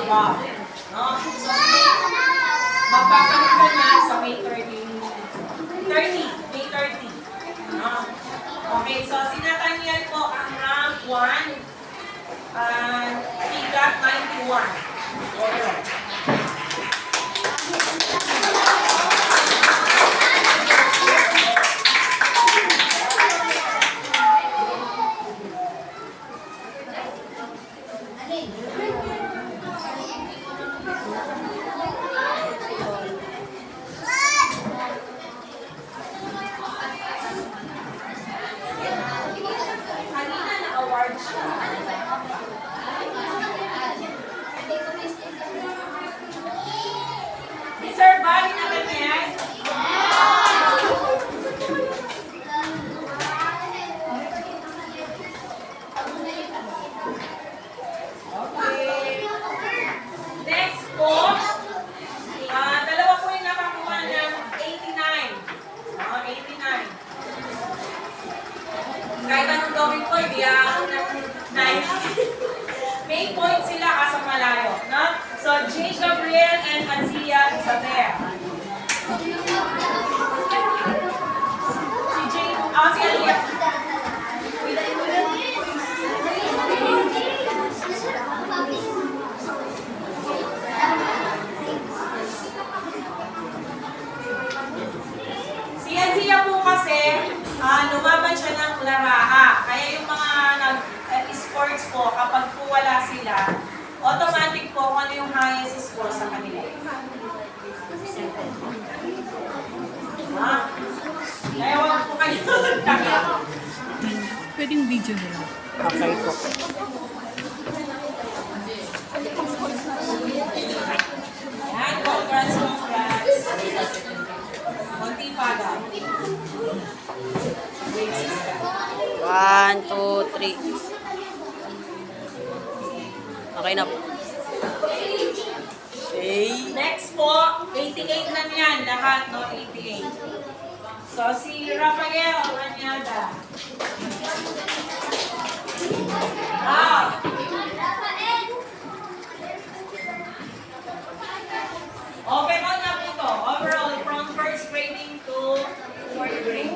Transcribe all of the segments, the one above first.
above. No? So, magpapalit ka na sa May 30. May 30. No? Okay, so sinatanian ko ang rank 1. He got 91. Overall. Kanina na-award siya. Deserve ba rin natin yan? Okay. Next po, dalawa po yung nakakuha ng 89. 89. Kahit anong gawin ko, hindi ako ng 90. May point sila kasi malayo. No? So, J. Gabriel and Azia Isabel. Si Azia. Si Azia po kasi, lumaban siya ng laraha. Kaya yung mga sports po, kapag po wala sila, automatic po kung ano yung highest score sa kanila. Kaya wag po kayo takot. Pwedeng video nila. Okay po. Yan, congrats. Konti pa daw. 1, 2, 3. Okay na po. Okay. Next po, 88 na yan. Lahat, no? 88. So, si Rafael Anyada. Okay po na po ito. Overall, from first grading to fourth grade.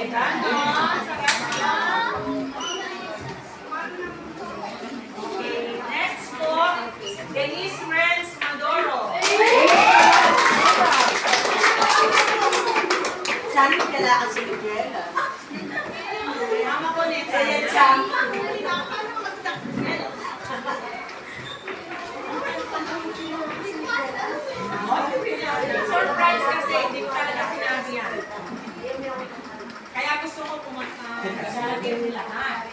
Gaetano. Sarap yan. Okay, next po, Denise Renz Madoro. Saan mo kailangan si Miguel? Mama ko nito. Ayan siya. Surprise kasi, hindi ko talaga sinabi yan. Kaya gusto ko pumunta nila lahat.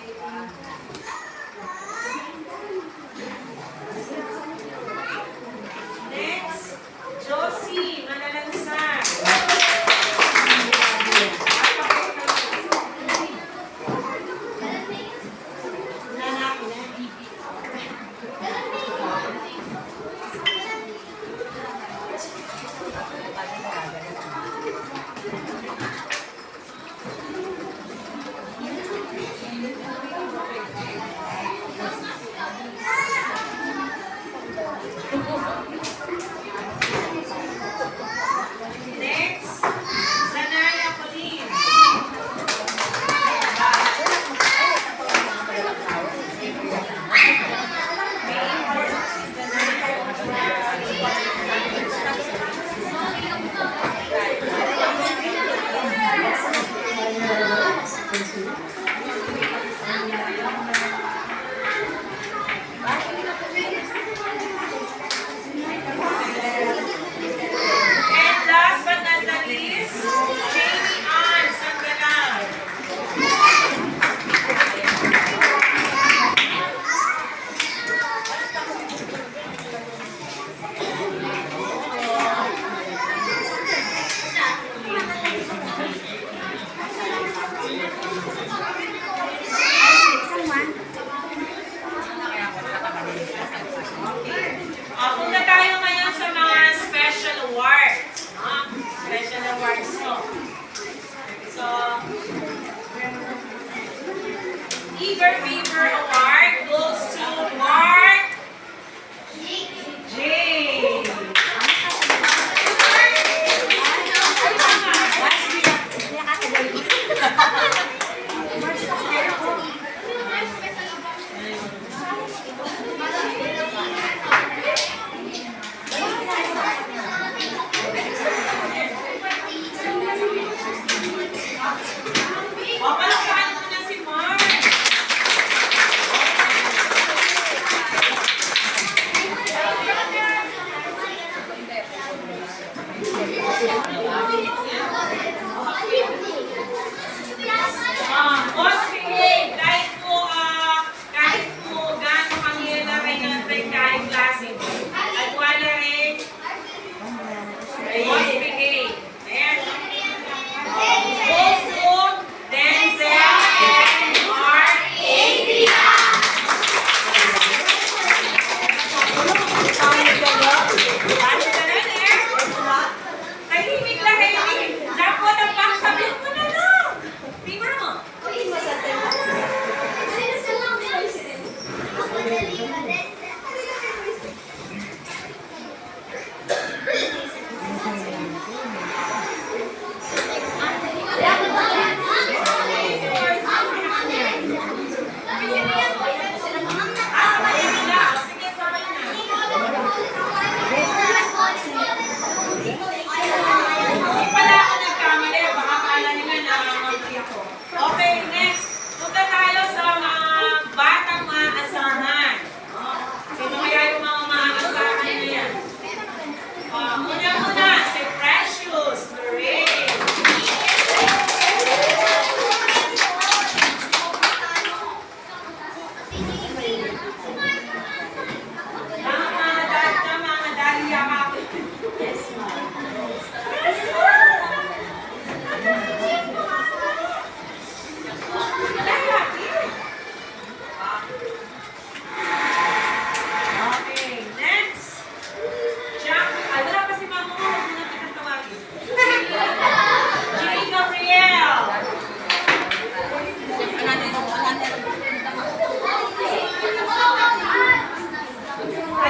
Next, Josie Manalansan.